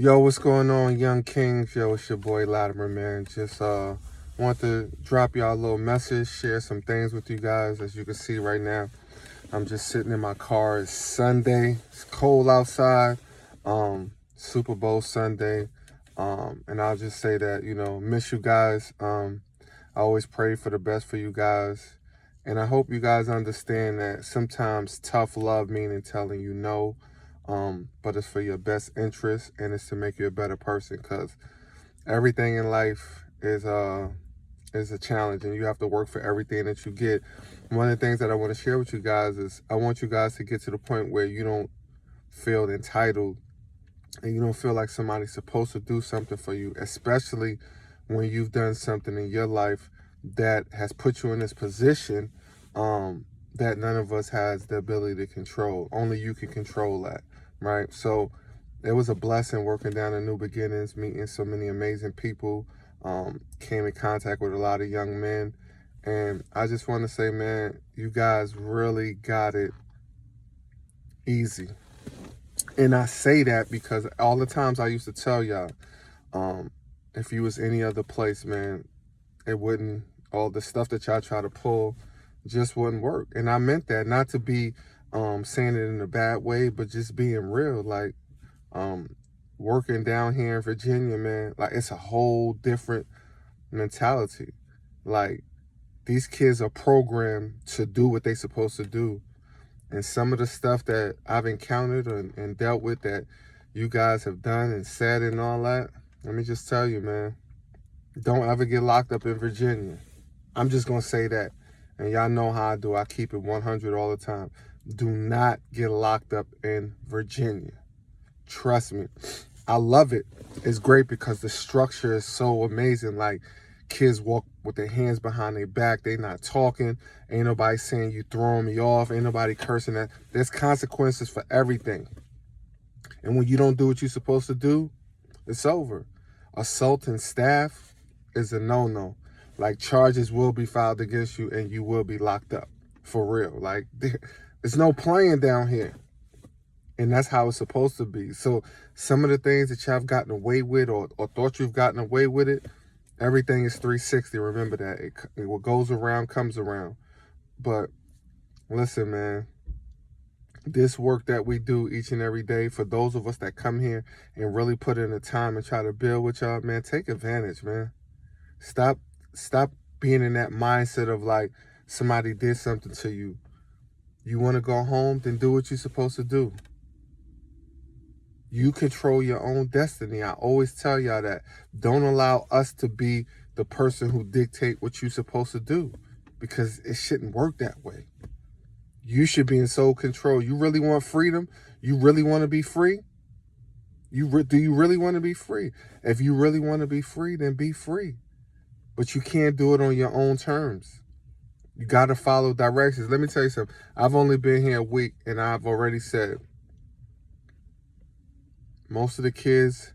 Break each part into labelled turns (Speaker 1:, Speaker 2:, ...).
Speaker 1: Yo, what's going on, young kings? Yo, it's your boy Latimer, man. Just want to drop y'all a little message, share some things with you guys. As you can see right now, I'm just sitting in my car. It's Sunday. It's cold outside. Super Bowl Sunday. And I'll just say that, miss you guys. I always pray for the best for you guys. And I hope you guys understand that sometimes tough love meaning telling you no, but it's for your best interest and it's to make you a better person, because everything in life is a challenge and you have to work for everything that you get. One of the things that I want to share with you guys is I want you guys to get to the point where you don't feel entitled and you don't feel like somebody's supposed to do something for you, especially when you've done something in your life that has put you in this position that none of us has the ability to control. Only you can control that, right? So it was a blessing working down in New Beginnings, meeting so many amazing people, came in contact with a lot of young men. And I just want to say, man, you guys really got it easy. And I say that because all the times I used to tell y'all, if you was any other place, man, it wouldn't, all the stuff that y'all try to pull just wouldn't work. And I meant that not to be saying it in a bad way, but just being real. Like, working down here in Virginia, man, like it's a whole different mentality. Like, these kids are programmed to do what they supposed to do. And some of the stuff that I've encountered and dealt with that you guys have done and said and all that, let me just tell you, man, don't ever get locked up in Virginia. I'm just going to say that. And y'all know how I do. I keep it 100 all the time. Do not get locked up in Virginia. Trust me. I love it. It's great because the structure is so amazing. Like, kids walk with their hands behind their back. They not talking. Ain't nobody saying you throwing me off. Ain't nobody cursing. That there's consequences for everything. And when you don't do what you're supposed to do, it's over. Assaulting staff is a no-no. Like, charges will be filed against you and you will be locked up. For real. Like, there's no playing down here. And that's how it's supposed to be. So some of the things that y'all have gotten away with or thought you've gotten away with it, everything is 360. Remember that. What goes around comes around. But listen, man, this work that we do each and every day, for those of us that come here and really put in the time and try to build with y'all, man, take advantage, man. Stop being in that mindset of like somebody did something to you. You want to go home, then do what you're supposed to do. You control your own destiny. I always tell y'all that. Don't allow us to be the person who dictate what you're supposed to do, because it shouldn't work that way. You should be in sole control. You really want freedom? You really want to be free? Do you really want to be free? If you really want to be free, then be free. But you can't do it on your own terms. You got to follow directions. Let me tell you something. I've only been here a week, and I've already said most of the kids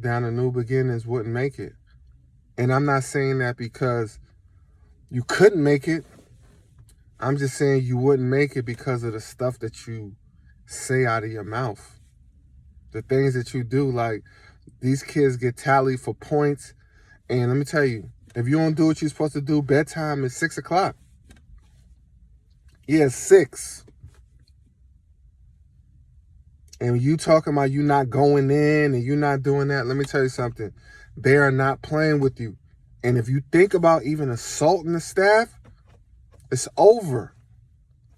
Speaker 1: down in New Beginnings wouldn't make it. And I'm not saying that because you couldn't make it. I'm just saying you wouldn't make it because of the stuff that you say out of your mouth. The things that you do. Like, these kids get tallied for points. And let me tell you, if you don't do what you're supposed to do, bedtime is 6 o'clock. Yeah, 6. And you talking about you not going in and you not doing that, let me tell you something. They are not playing with you. And if you think about even assaulting the staff, it's over.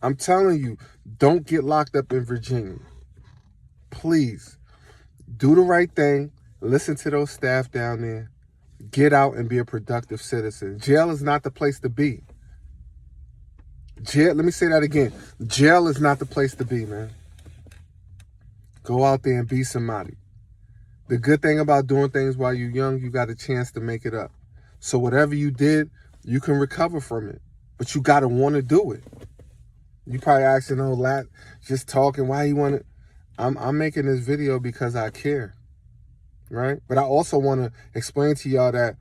Speaker 1: I'm telling you, don't get locked up in Virginia. Please, do the right thing. Listen to those staff down there. Get out and be a productive citizen. Jail is not the place to be. Let me say that again. Jail is not the place to be, man. Go out there and be somebody. The good thing about doing things while you're young, you got a chance to make it up. So whatever you did, you can recover from it. But you got to want to do it. You probably asking, oh, Lat, just talking, why you want to? I'm making this video because I care, right? But I also want to explain to y'all that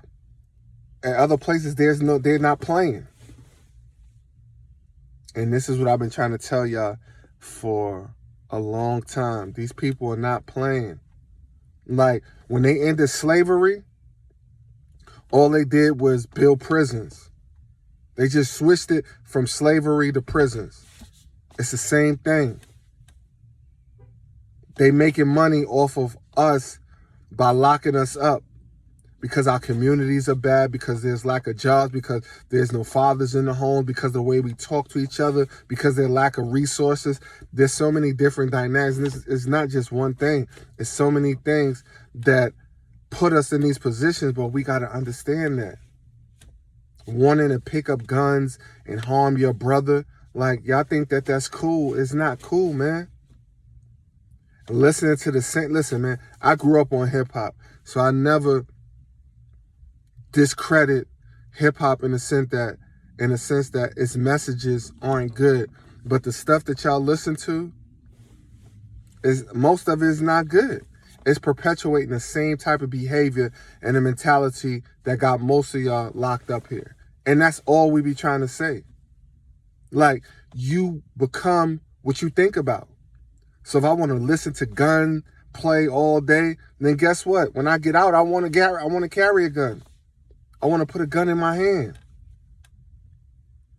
Speaker 1: at other places, they're not playing. And this is what I've been trying to tell y'all for a long time. These people are not playing. Like, when they ended slavery, all they did was build prisons. They just switched it from slavery to prisons. It's the same thing. They making money off of us by locking us up because our communities are bad, because there's lack of jobs, because there's no fathers in the home, because of the way we talk to each other, because there's lack of resources. There's so many different dynamics. And this is not just one thing. It's so many things that put us in these positions, but we got to understand that. Wanting to pick up guns and harm your brother, like, y'all think that that's cool. It's not cool, man. Listening to the same, listen, man, I grew up on hip hop, so I never discredit hip hop in the sense that its messages aren't good. But the stuff that y'all listen to, is most of it is not good. It's perpetuating the same type of behavior and the mentality that got most of y'all locked up here. And that's all we be trying to say. Like, you become what you think about. So if I want to listen to gun play all day, then guess what? When I get out, I want to carry a gun. I want to put a gun in my hand.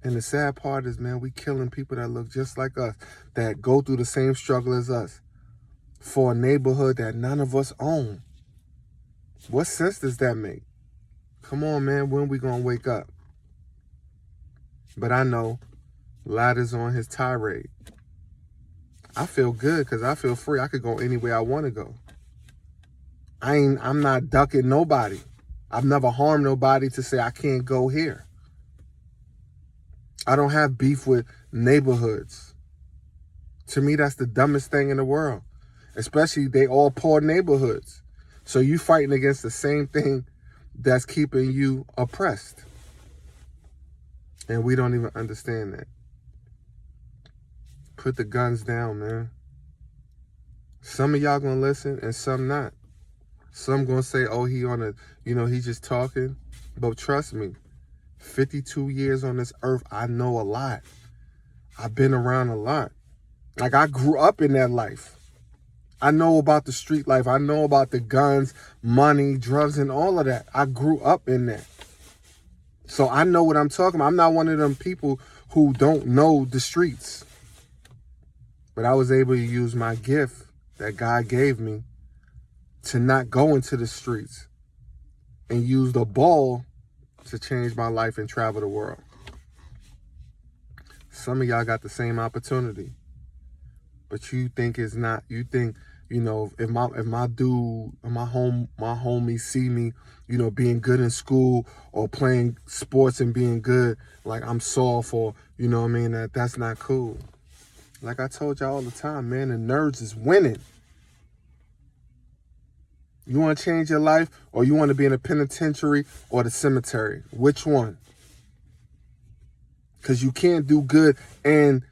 Speaker 1: And the sad part is, man, we killing people that look just like us, that go through the same struggle as us, for a neighborhood that none of us own. What sense does that make? Come on, man, when we gonna wake up? But I know Ladder's on his tirade. I feel good because I feel free. I could go anywhere I want to go. I'm not ducking nobody. I've never harmed nobody to say I can't go here. I don't have beef with neighborhoods. To me, that's the dumbest thing in the world. Especially, they all poor neighborhoods. So you fighting against the same thing that's keeping you oppressed. And we don't even understand that. Put the guns down, man. Some of y'all gonna listen and some not. Some gonna say, oh, he just talking. But trust me, 52 years on this earth, I know a lot. I've been around a lot. Like, I grew up in that life. I know about the street life. I know about the guns, money, drugs, and all of that. I grew up in that. So I know what I'm talking about. I'm not one of them people who don't know the streets. But I was able to use my gift that God gave me to not go into the streets and use the ball to change my life and travel the world. Some of y'all got the same opportunity, but you think it's not. You think, if my dude, my homie see me, being good in school or playing sports and being good, like I'm soft, or that's not cool. Like I told y'all all the time, man, the nerds is winning. You want to change your life, or you want to be in a penitentiary or the cemetery? Which one? Because you can't do good and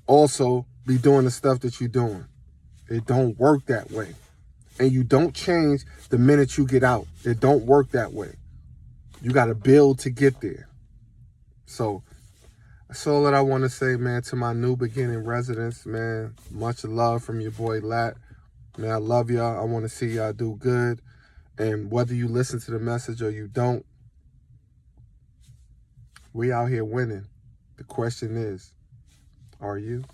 Speaker 1: also be doing the stuff that you're doing. It don't work that way. And you don't change the minute you get out. It don't work that way. You got to build to get there. So that's all that I want to say, man, to my new beginning residents, man. Much love from your boy Lat. Man, I love y'all. I want to see y'all do good. And whether you listen to the message or you don't, we out here winning. The question is, are you?